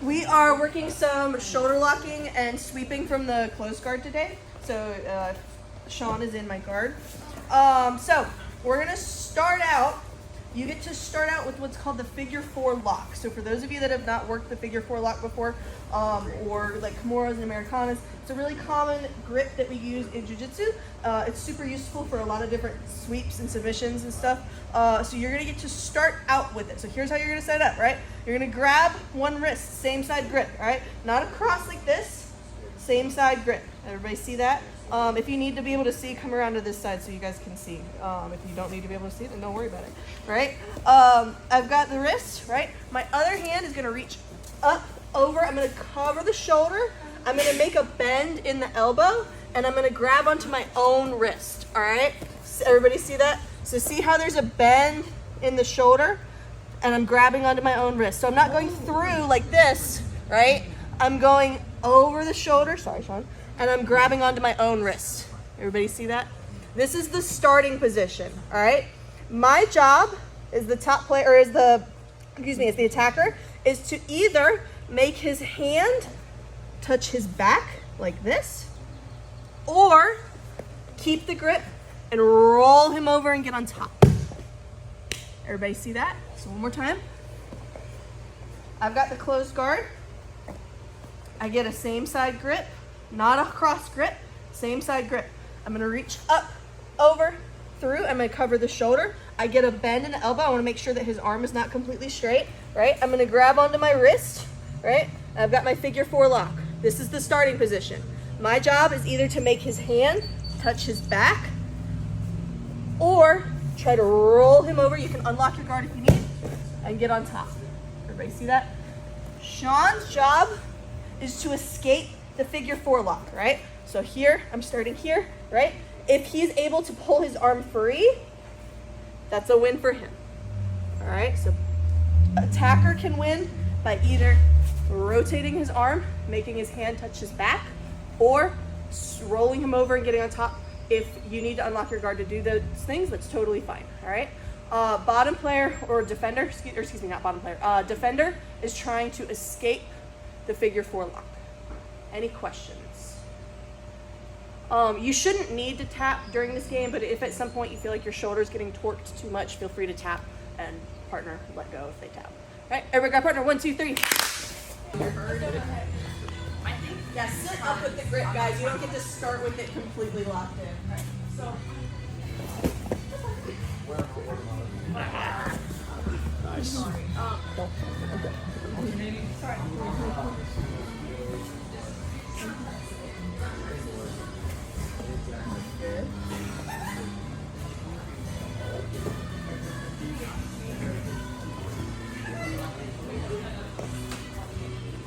We are working some shoulder locking and sweeping from the close guard today. So Sean is in my guard. So we're gonna start out. You get to start out with what's called the figure 4 lock. So for those of you that have not worked the figure 4 lock before, or like Kimuras and Americanas, it's a really common grip that we use in jiu-jitsu. It's super useful for a lot of different sweeps and submissions and stuff. So you're gonna get to start out with it. So here's how you're gonna set it up, right? You're gonna grab one wrist, same side grip, right? Not across like this, same side grip. Everybody see that? If you need to be able to see, come around to this side so you guys can see. If you don't need to be able to see, then don't worry about it, right? I've got the wrist, right? My other hand is gonna reach up, over. I'm gonna cover the shoulder. I'm gonna make a bend in the elbow, and I'm gonna grab onto my own wrist, all right? So everybody see that? So see how there's a bend in the shoulder? And I'm grabbing onto my own wrist. So I'm not going through like this, right? I'm going over the shoulder, sorry, Sean, and I'm grabbing onto my own wrist. Everybody see that? This is the starting position, all right? My job is the top player, or is the attacker, is to either make his hand touch his back like this, or keep the grip and roll him over and get on top. Everybody see that? So one more time. I've got the closed guard. I get a same side grip, not a cross grip, same side grip. I'm gonna reach up, over, through. I'm gonna cover the shoulder. I get a bend in the elbow. I wanna make sure that his arm is not completely straight, right? I'm gonna grab onto my wrist, right? I've got my figure 4 lock. This is the starting position. My job is either to make his hand touch his back or try to roll him over. You can unlock your guard if you need and get on top. Everybody see that? Sean's job is to escape the figure 4 lock, right? So here, I'm starting here, right? If he's able to pull his arm free, that's a win for him. All right, so attacker can win by either rotating his arm, making his hand touch his back, or rolling him over and getting on top. If you need to unlock your guard to do those things, that's totally fine, all right? Bottom player or defender, excuse me, not bottom player, defender is trying to escape the figure 4 lock. Any questions? You shouldn't need to tap during this game, but if at some point you feel like your shoulder's getting torqued too much, feel free to tap and partner let go if they tap. All right, everybody got partner, 1, 2, 3. Yeah, sit up with the grip, guys. You don't get to start with it completely locked in. Okay. So. Nice. Sorry. Sorry.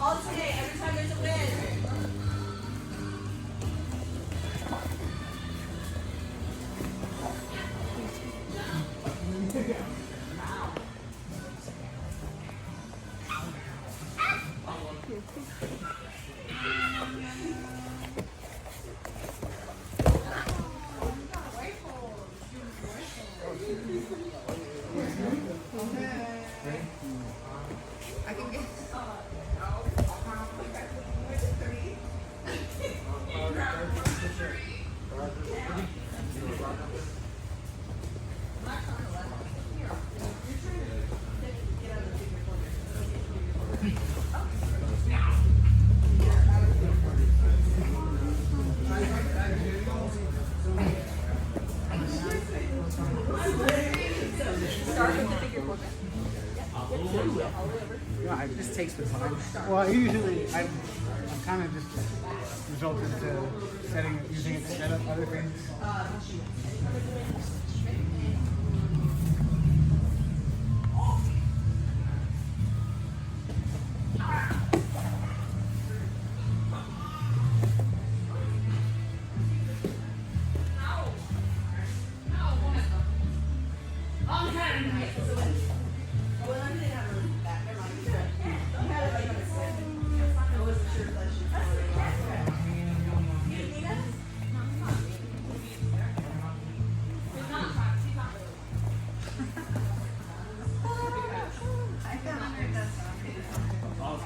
Alternate every time there's a win. Yeah, it just takes the time. Well, usually I'm kind of just resulted to using it to set up other things.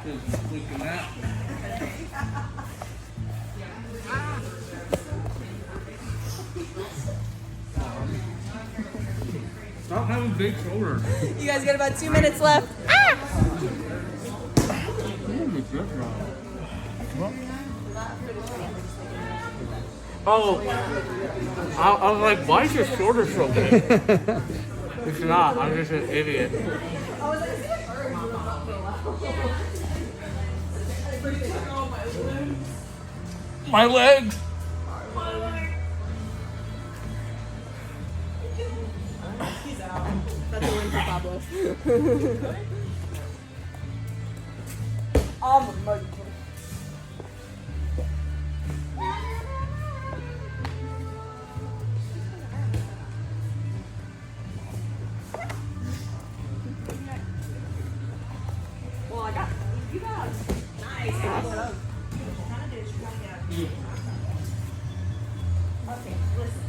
Freaking out. Stop having big shoulders. You guys got about 2 minutes left. Oh, I was like, why is your shoulder so big? It's not. I'm just an idiot. My legs. He's out. That's a win for Pablo. I'm a mug. Well, I got you guys. Nice. Okay, listen.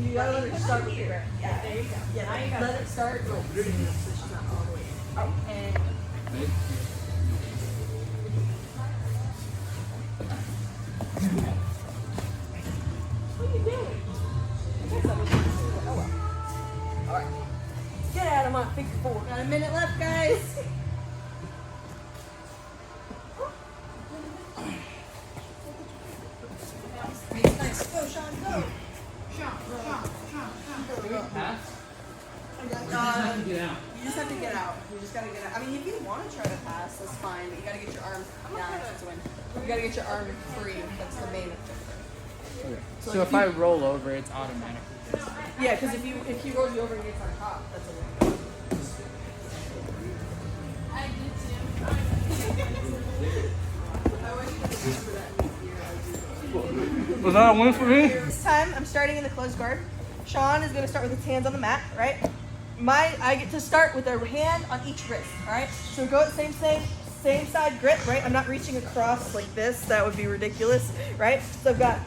You gotta let it start with the grip. Yeah, there you go. Yeah, now you gotta let it start. So she's not all the way in. Oh, and what are you doing? I guess I was oh well. Alright. Get out of my figure four. Got a minute left, guys. Nice. Go, Sean, go. Sean. Pass? You just have to get out. You just gotta get out. I mean, if you want to try to pass, that's fine. But you gotta get your arm down. That's a win. You gotta get your arm free. That's the main objective. Okay. So So like if I roll over, it's automatic. Yeah, because if he rolls you over and gets on top, that's a win. Was that a win for me? This time, I'm starting in the closed guard. Sean is going to start with his hands on the mat, right? I get to start with a hand on each wrist, all right? So go at same side grip, right? I'm not reaching across like this. That would be ridiculous, right? So I've got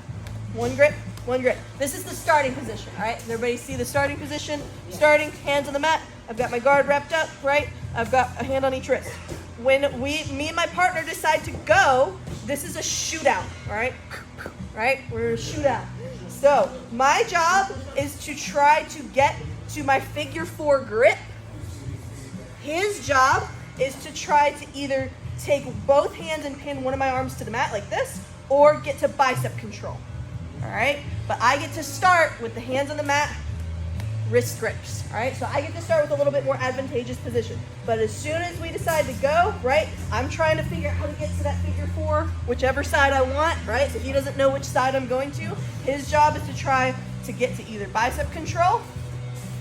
one grip, one grip. This is the starting position, all right? Does everybody see the starting position? Starting, hands on the mat. I've got my guard wrapped up, right? I've got a hand on each wrist. When me and my partner decide to go, this is a shootout, all right? Right? We're in a shootout. So my job is to try to get to my figure four grip. His job is to try to either take both hands and pin one of my arms to the mat like this, or get to bicep control. All right? But I get to start with the hands on the mat, wrist grips. All right? So I get to start with a little bit more advantageous position. But as soon as we decide to go, right, I'm trying to figure out how to get to that figure four, whichever side I want, right? So he doesn't know which side I'm going to. His job is to try to get to either bicep control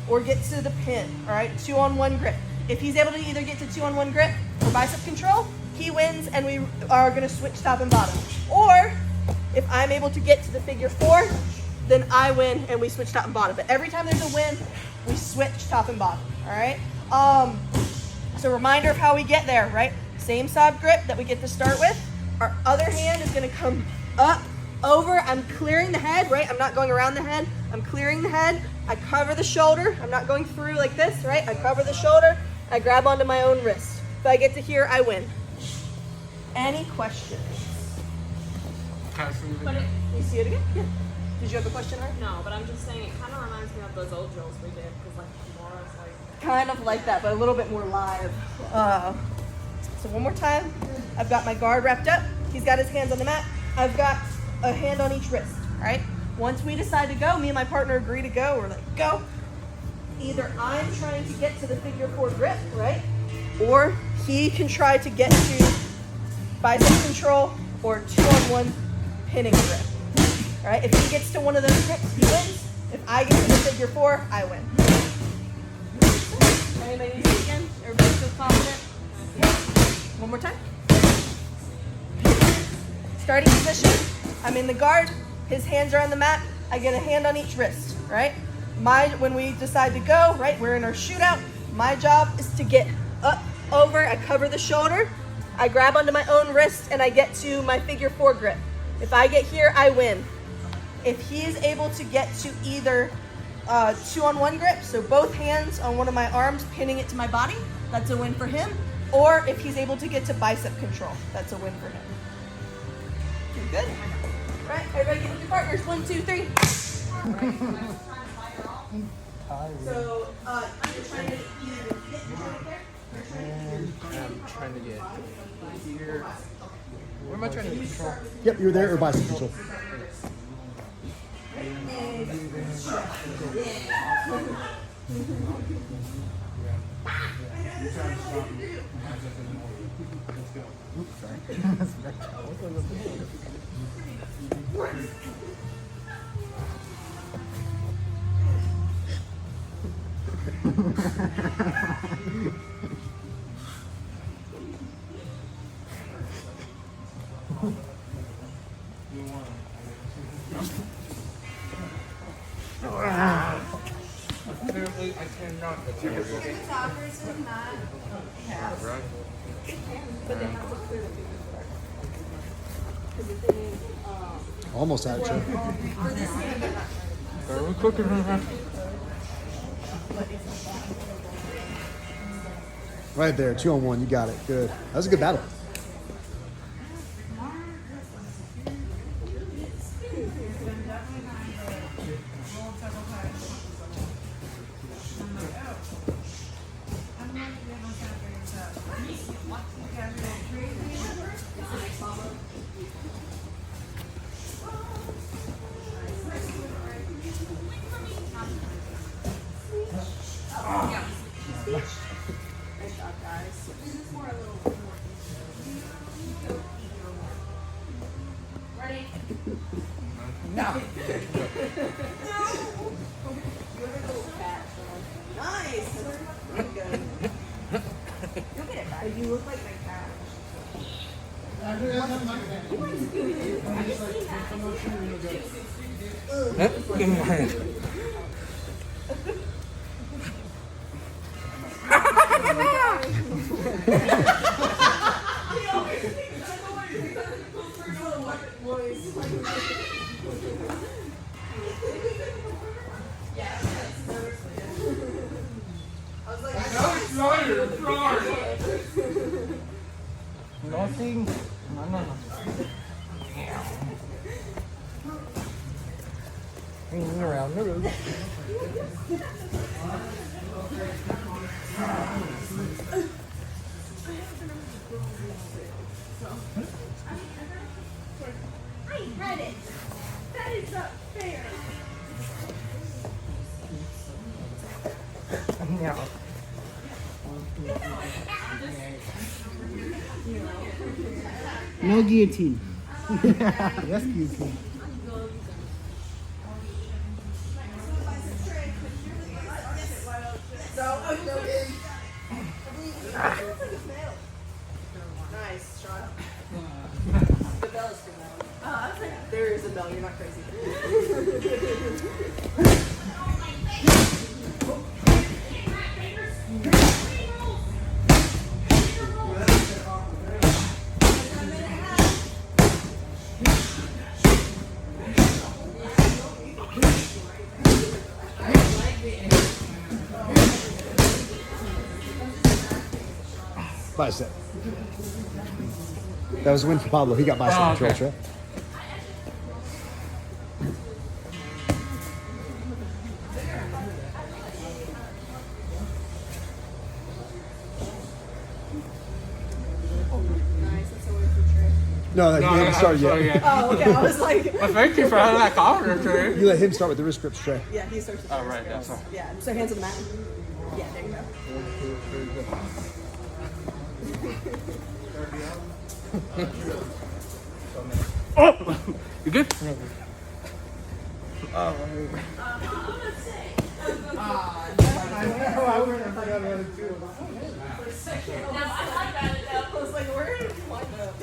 or get to the pin, all right? 2-on-1 grip. If he's able to either get to 2-on-1 grip or bicep control, he wins and we are gonna switch top and bottom. Or if I'm able to get to the figure four, then I win and we switch top and bottom. But every time there's a win, we switch top and bottom, all right? So reminder of how we get there, right? Same side grip that we get to start with. Our other hand is gonna come up, over. I'm clearing the head, right? I'm not going around the head. I'm clearing the head. I cover the shoulder. I'm not going through like this, right? I cover the shoulder. I grab onto my own wrist. If I get to here, I win. Any questions? But You see it again? Yeah. Did you have a question, Art? No, but I'm just saying it kind of reminds me of those old drills we did because like Kimura's like. Kind of like that, but a little bit more live. So one more time. I've got my guard wrapped up. He's got his hands on the mat. I've got a hand on each wrist, all right? Once we decide to go, me and my partner agree to go, we're like, go. Either I'm trying to get to the figure four grip, right? Or he can try to get to bicep control or 2-on-1 pinning grip, all right? If he gets to one of those grips, he wins. If I get to the figure four, I win. Anybody need it again? Everybody feel confident? Yeah. One more time. Starting position, I'm in the guard, his hands are on the mat, I get a hand on each wrist, right? When we decide to go, right, we're in our shootout, my job is to get up, over, I cover the shoulder, I grab onto my own wrist, and I get to my figure four grip. If I get here, I win. If he is able to get to either 2-on-1 grip, so both hands on one of my arms, pinning it to my body, that's a win for him. Or if he's able to get to bicep control, that's a win for him. You're good. All right, everybody get with your partners. 1, 2, 3. So you're trying to either hit right there. I'm trying to get here. Where am I trying to get control? Yep, you were there or bicep control. Apparently, I cannot achieve it. Right? Almost had it, Trey. Are we cooking on that? Right there, 2-on-1. You got it. Good. That was a good battle. Nice. Really good. You'll get it back. You look like my cat. In my hand. Nothing. No. Hanging around the roof. I had it. That is not fair. No. No guillotine. Yes, guillotine. Nice shot. The bell is still out. Oh, I was like, there is a bell. You're not crazy. Bicep. That was a win for Pablo. He got bicep Oh, control, okay. Trey. No, he hasn't started yet. Oh, okay. I was like, Well, thank you for having that confidence, Trey. You let him start with the wrist grips, Trey. yeah, he starts with Oh, right, that's all. Yeah, so hands on the mat. Yeah, there you go. Oh! You good? I was like, where did you wind up?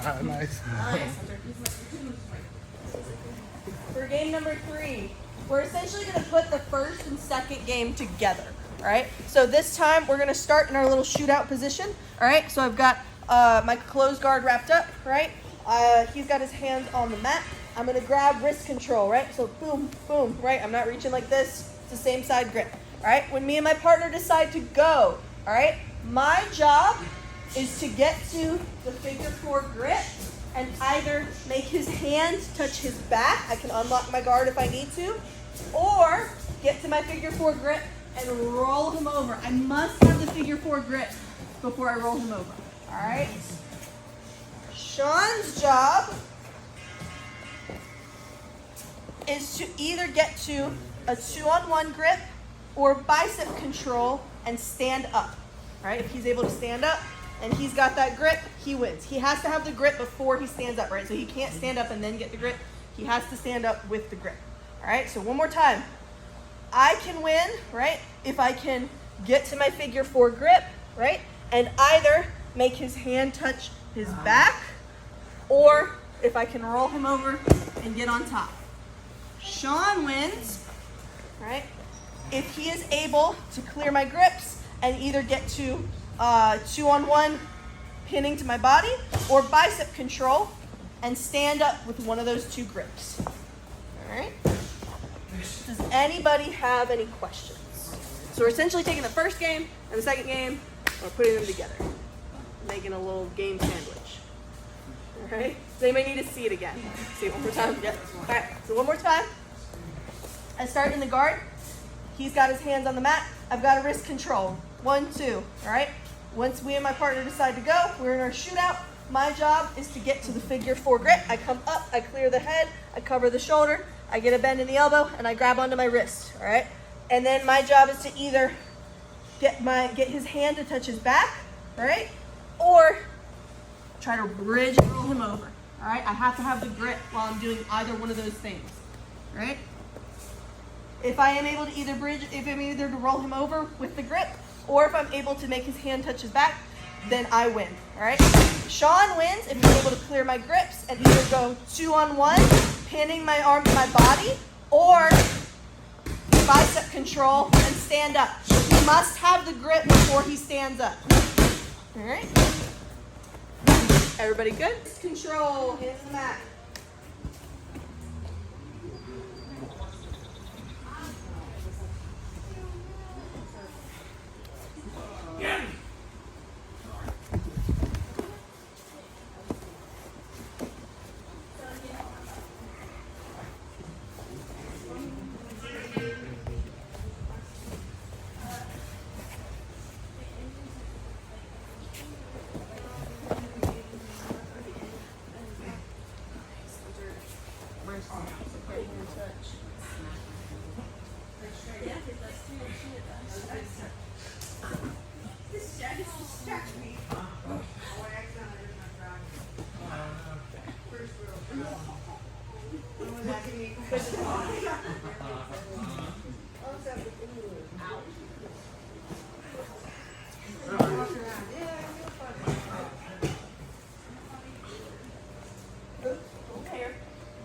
Nice. For game number 3, we're essentially going to put the first and second game together. All right. So this time we're going to start in our little shootout position. All right. So I've got my closed guard wrapped up. Right. He's got his hands on the mat. I'm going to grab wrist control. Right. So boom, boom. Right. I'm not reaching like this. It's the same side grip. All right. When me and my partner decide to go. All right. My job is to get to the figure 4 grip and either make his hand touch his back. I can unlock my guard if I need to, or get to my figure 4 grip and roll him over. I must have the figure 4 grip before I roll him over. All right. Sean's job is to either get to a 2-on-1 grip or bicep control and stand up. All right. If he's able to stand up and he's got that grip, he wins. He has to have the grip before he stands up, right? So he can't stand up and then get the grip. He has to stand up with the grip. All right. So one more time. I can win, right, if I can get to my figure 4 grip, right, and either make his hand touch his back, or if I can roll him over and get on top. Sean wins, right, if he is able to clear my grips and either get to 2-on-1 pinning to my body or bicep control and stand up with one of those 2 grips. All right. Does anybody have any questions? So we're essentially taking the first game and the second game, we're putting them together, making a little game sandwich. All right. Does anybody need to see it again? See it one more time? Yep. All right. So one more time. I start in the guard. He's got his hands on the mat. I've got a wrist control. 1, 2. All right. Once we and my partner decide to go, we're in our shootout. My job is to get to the figure 4 grip. I come up, I clear the head, I cover the shoulder, I get a bend in the elbow, and I grab onto my wrist. All right. And then my job is to either get his hand to touch his back, all right, or try to bridge and roll him over. All right. I have to have the grip while I'm doing either one of those things. All right. If I am able to either to roll him over with the grip, or if I'm able to make his hand touch his back, then I win. All right. Sean wins if he's able to clear my grips and either go 2-on-1, pinning my arm to my body, or bicep control and stand up. He must have the grip before he stands up. All right. Everybody good? Control, hands to the mat.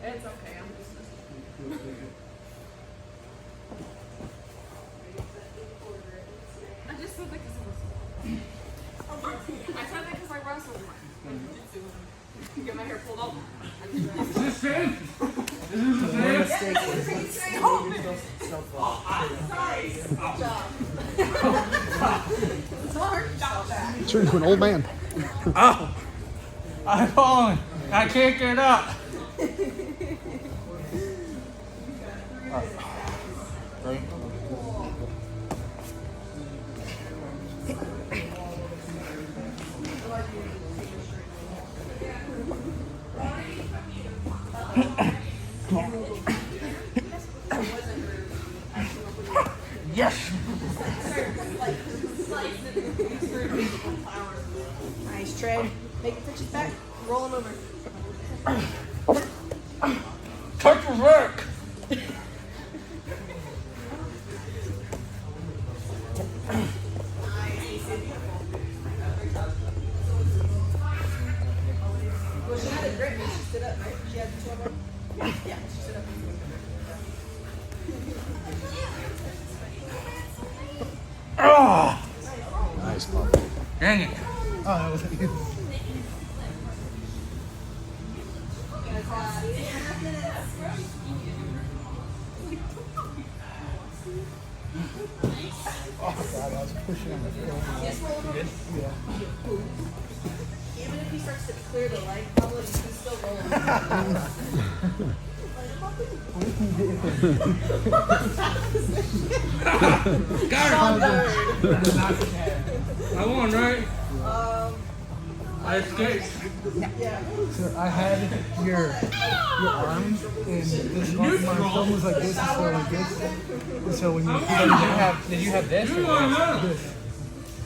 It's okay. I'm just. I just said that because it was. I said that because I wrestled more. Get my hair pulled up. Is this safe? Is this safe? Turn into an old man. Oh, I'm falling. I can't get up. Yes. Nice trade. Make it touch his back. Roll him over. Touch your work. grip and she stood up, right? She had the two on one? Yeah, she stood up. Nice pup. Dang it. Oh, that was you. Oh God, I was pushing on the field. Yeah. Even if he starts to clear the leg, probably you can still roll him. I won, right? I escaped. So I had your arms and this my thumb was like this and so like this. And so when Did you have this? Or this? this.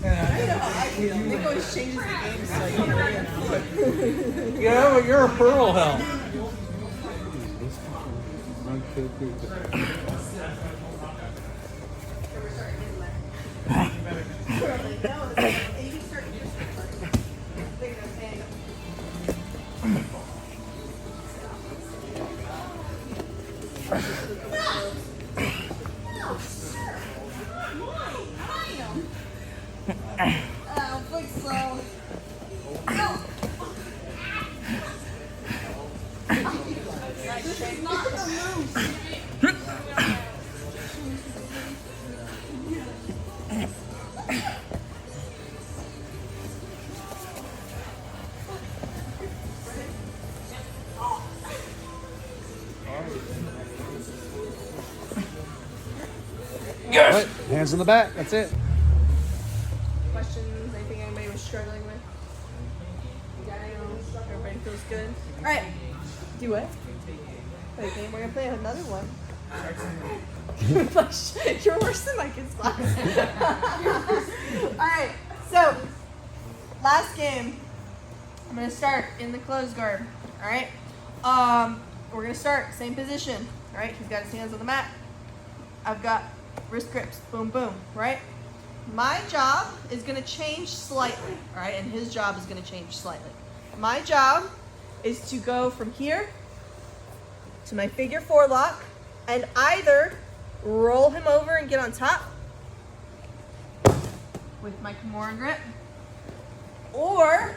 And Nick always changes the game so you can read it. Yeah, but you're a pearl hell. Right, hands in the back. That's it. Questions? Anything anybody was struggling with? Everybody feels good? Alright. Do what? Okay, we're gonna play another one. You're worse than my kid's class. Alright, so last game. I'm gonna start in the closed guard. Alright? We're gonna start, same position. Alright, he's got his hands on the mat. I've got wrist grips, boom, boom, right? My job is gonna change slightly, all right? And his job is gonna change slightly. My job is to go from here to my figure four lock and either roll him over and get on top with my Kimura grip, or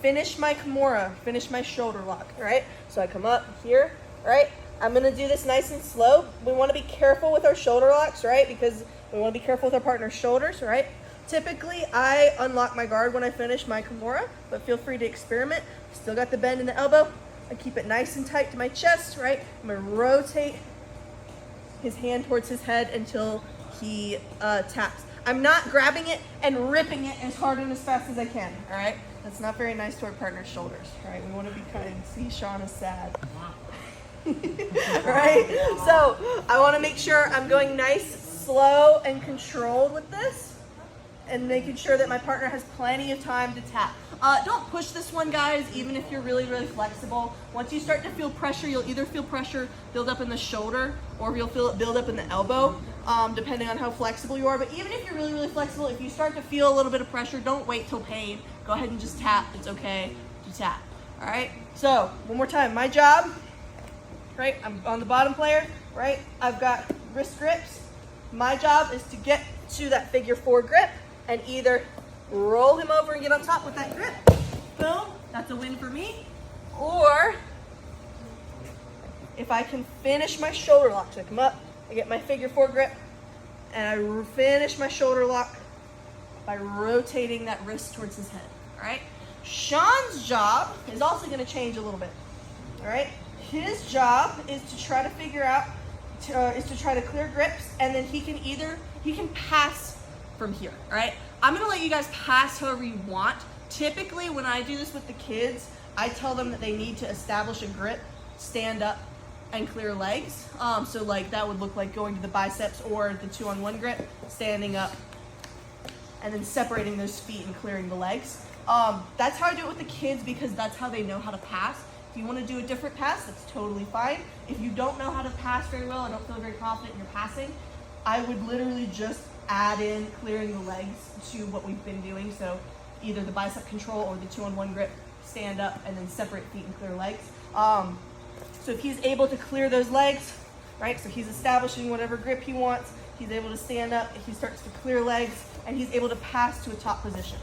finish my Kimura, finish my shoulder lock, right? So I come up here, right? I'm gonna do this nice and slow. We wanna be careful with our shoulder locks, right? Because we wanna be careful with our partner's shoulders, right? Typically, I unlock my guard when I finish my Kimura, but feel free to experiment. Still got the bend in the elbow. I keep it nice and tight to my chest, right? I'm gonna rotate his hand towards his head until he taps. I'm not grabbing it and ripping it as hard and as fast as I can, all right? That's not very nice to our partner's shoulders, all right? We wanna be kind. See, Sean is sad. Right? So I want to make sure I'm going nice, slow, and controlled with this, and making sure that my partner has plenty of time to tap. Don't push this one, guys, even if you're really, really flexible. Once you start to feel pressure, you'll either feel pressure build up in the shoulder or you'll feel it build up in the elbow, depending on how flexible you are. But even if you're really, really flexible, if you start to feel a little bit of pressure, don't wait till pain. Go ahead and just tap. It's okay to tap. All right? So one more time. My job, right? I'm on the bottom player, right? I've got wrist grips. My job is to get to that figure four grip and either roll him over and get on top with that grip. Boom, that's a win for me. Or if I can finish my shoulder lock, so I come up, I get my figure four grip, and I finish my shoulder lock by rotating that wrist towards his head, all right? Sean's job is also gonna change a little bit, all right? His job is to try to figure out, is to try to clear grips, and then he can pass from here, all right? I'm gonna let you guys pass however you want. Typically, when I do this with the kids, I tell them that they need to establish a grip, stand up, and clear legs. So like that would look like going to the biceps or the 2-on-1 grip, standing up, and then separating those feet and clearing the legs. That's how I do it with the kids because that's how they know how to pass. If you want to do a different pass, that's totally fine. If you don't know how to pass very well or don't feel very confident in your passing, I would literally just add in clearing the legs to what we've been doing. So either the bicep control or the 2-on-1 grip, stand up, and then separate feet and clear legs. So if he's able to clear those legs, right, so he's establishing whatever grip he wants, he's able to stand up, he starts to clear legs, and he's able to pass to a top position.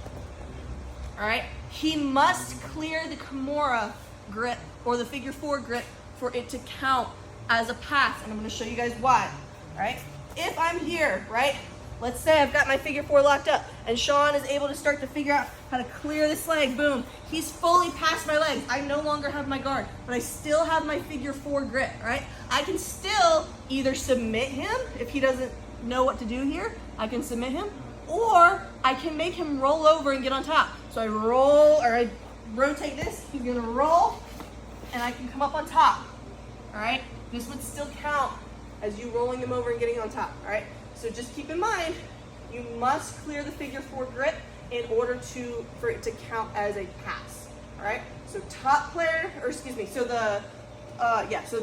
All right, he must clear the Kimura grip or the figure 4 grip for it to count as a pass, and I'm going to show you guys why. All right, if I'm here, right, let's say I've got my figure 4 locked up, and Sean is able to start to figure out how to clear this leg. Boom, he's fully past my legs. I no longer have my guard, but I still have my figure 4 grip. Right, I can still either submit him if he doesn't know what to do here. I can submit him, or I can make him roll over and get on top. So I roll, or I rotate this, he's gonna roll, and I can come up on top. All right, this would still count as you rolling him over and getting on top. All right, so just keep in mind, you must clear the figure 4 grip in order for it to count as a pass. All right, so top player, or excuse me, so the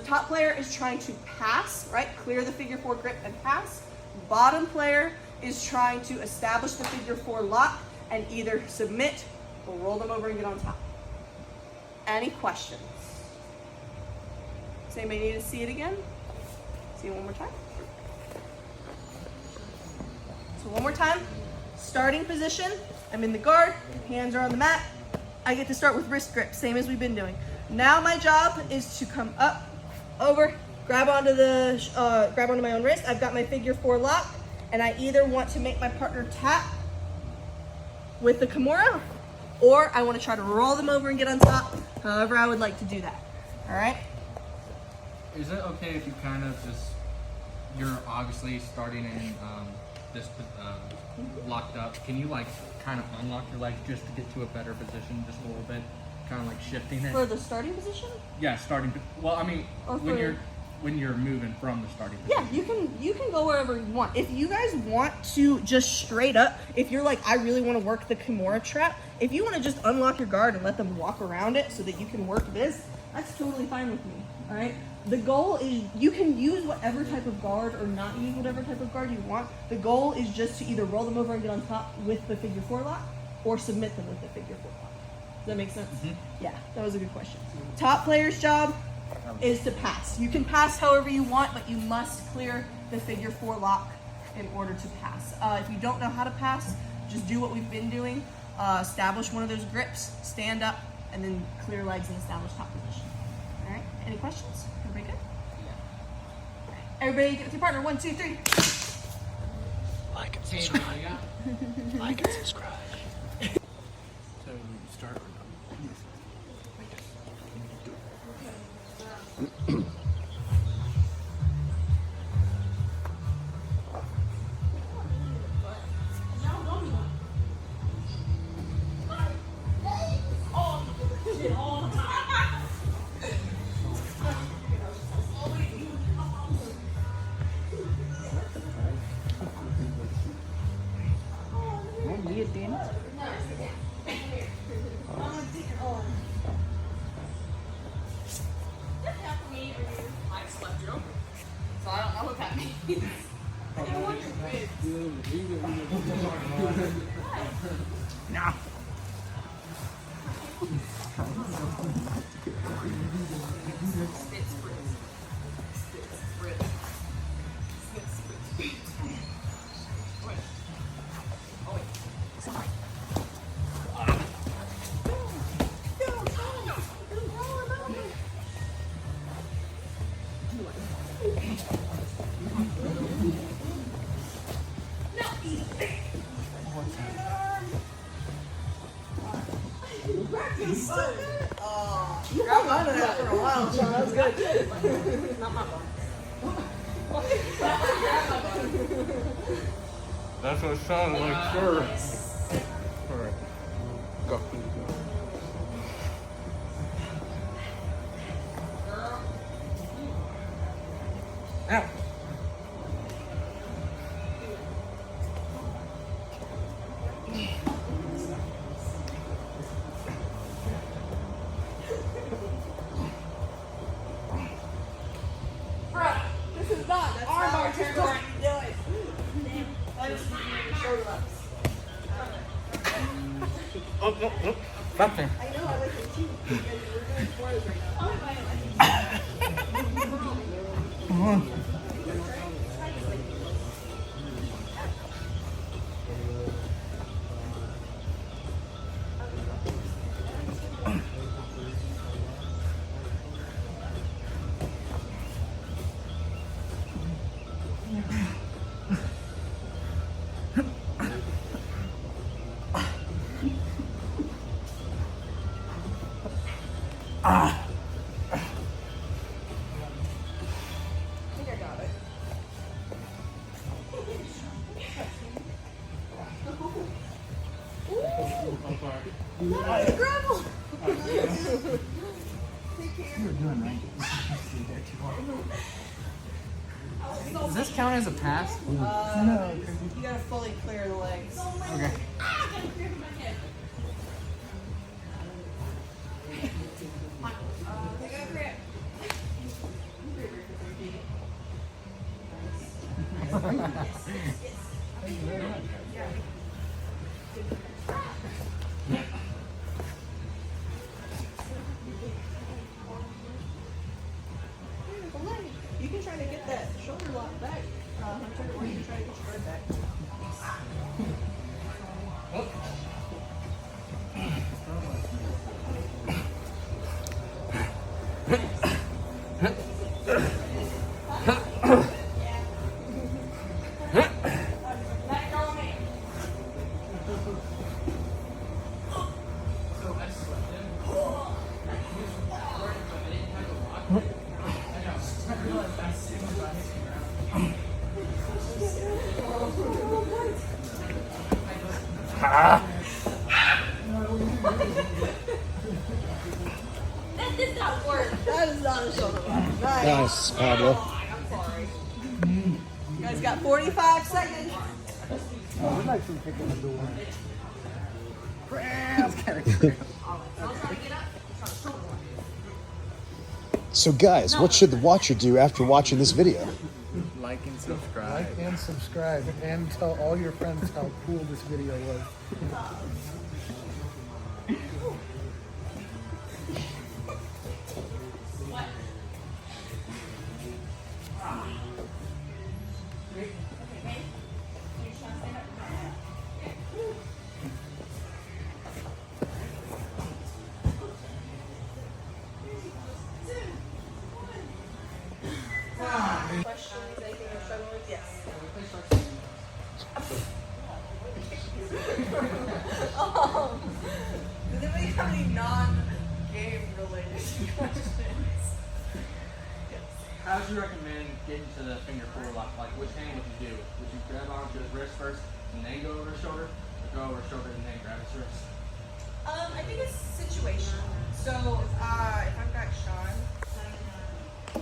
top player is trying to pass, right, clear the figure 4 grip and pass. Bottom player is trying to establish the figure 4 lock and either submit or roll them over and get on top. Any questions? Does anybody need to see it again? See it one more time. So one more time, starting position, I'm in the guard, hands are on the mat. I get to start with wrist grip, same as we've been doing. Now my job is to come up, over, grab onto my own wrist. I've got my figure 4 lock, and I either want to make my partner tap with the Kimura, or I want to try to roll them over and get on top, however I would like to do that. All right? Is it okay if you kind of you're obviously starting in this locked up. Can you like kind of unlock your legs just to get to a better position, just a little bit, kind of like shifting it? For the starting position? Yeah, starting. Well, I mean, Or when you're moving from the starting position. Yeah, you can go wherever you want. If you guys want to just straight up, if you're like, I really want to work the Kimura trap, if you want to just unlock your guard and let them walk around it so that you can work this, that's totally fine with me. All right. The goal is you can use whatever type of guard or not use whatever type of guard you want. The goal is just to either roll them over and get on top with the figure 4 lock or submit them with the figure 4 lock. Does that make sense? Mm-hmm. Yeah, that was a good question. Top player's job is to pass. You can pass however you want, but you must clear the figure 4 lock in order to pass. If you don't know how to pass, just do what we've been doing. Establish one of those grips, stand up, and then clear legs and establish top position. All right, any questions? Everybody good? Yeah. All right. Everybody get with your partner. 1, 2, 3. Like and subscribe. Like and subscribe. So you start. So I don't know what that means. No. You hung on to that for a while, Sean. That was good. Not my fault. That's what it sounded like, sure. Alright. Go. Ow. Bruh, this is not armbar territory. That is shoulder ups. oh, something. I know, I like it too. We're doing fours right now. I think I got it. Nice gravel! Does this count as a pass? No. You gotta fully clear the legs. Okay. You can try to get that shoulder lock back, Hunter, or you can try to get your guard back. That did not work. That is not a shoulder lock. Nice. Nice, Pablo. I'm sorry. You guys got 45 seconds. Oh, we'd like some kick in the door. That's kind of crazy. So guys, what should the watcher do after watching this video? Like and subscribe. Like and subscribe and tell all your friends how cool this video was. Questions? Anything you're struggling with? Yes. Does anybody have any non-game related questions? How would you recommend getting to the finger four lock? Like, which hand would you do? Would you grab onto his wrist first and then go over his shoulder? Or go over his shoulder and then grab his wrist? I think it's situational. So, if I've got Sean,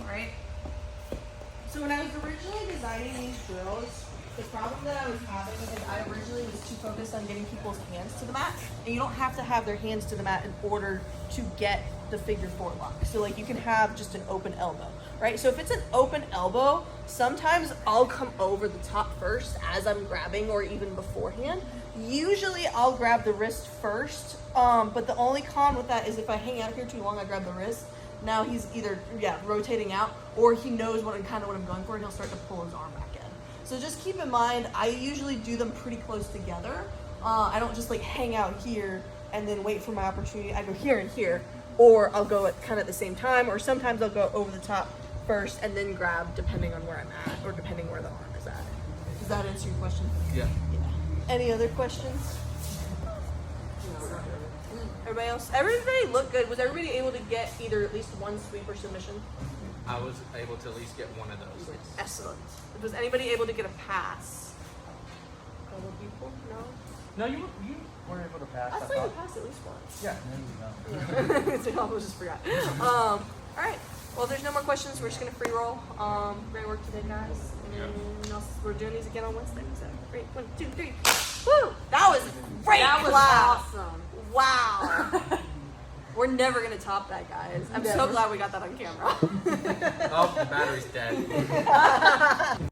right? So when I was originally designing these drills, the problem that I was having is I originally was too focused on getting people's hands to the mat, and you don't have to have their hands to the mat in order to get the figure four lock. So like you can have just an open elbow, right? So if it's an open elbow, sometimes I'll come over the top first as I'm grabbing or even beforehand. Usually I'll grab the wrist first, but the only con with that is if I hang out here too long, I grab the wrist. Now he's either rotating out or he knows what I'm going for and he'll start to pull his arm back in. So just keep in mind, I usually do them pretty close together. I don't just like hang out here and then wait for my opportunity. I go here and here, or I'll go at kind of the same time, or sometimes I'll go over the top first and then grab depending on where I'm at or depending where the arm is at. Does that answer your question? Yeah. Any other questions? Everybody else? Everybody looked good. Was everybody able to get either at least one sweep or submission? I was able to at least get one of those. Excellent. Was anybody able to get a pass? A couple people? No? No, you weren't able to pass. I saw you pass at least once. Yeah. So I almost just forgot. All right. Well, if there's no more questions, we're just gonna free roll. Great work today, guys. And we're doing these again on Wednesday. So great. 1, 2, 3. Woo! That was great. That was class. awesome. Wow. We're never gonna top that, guys. I'm so glad we got that on camera. Oh, the battery's dead.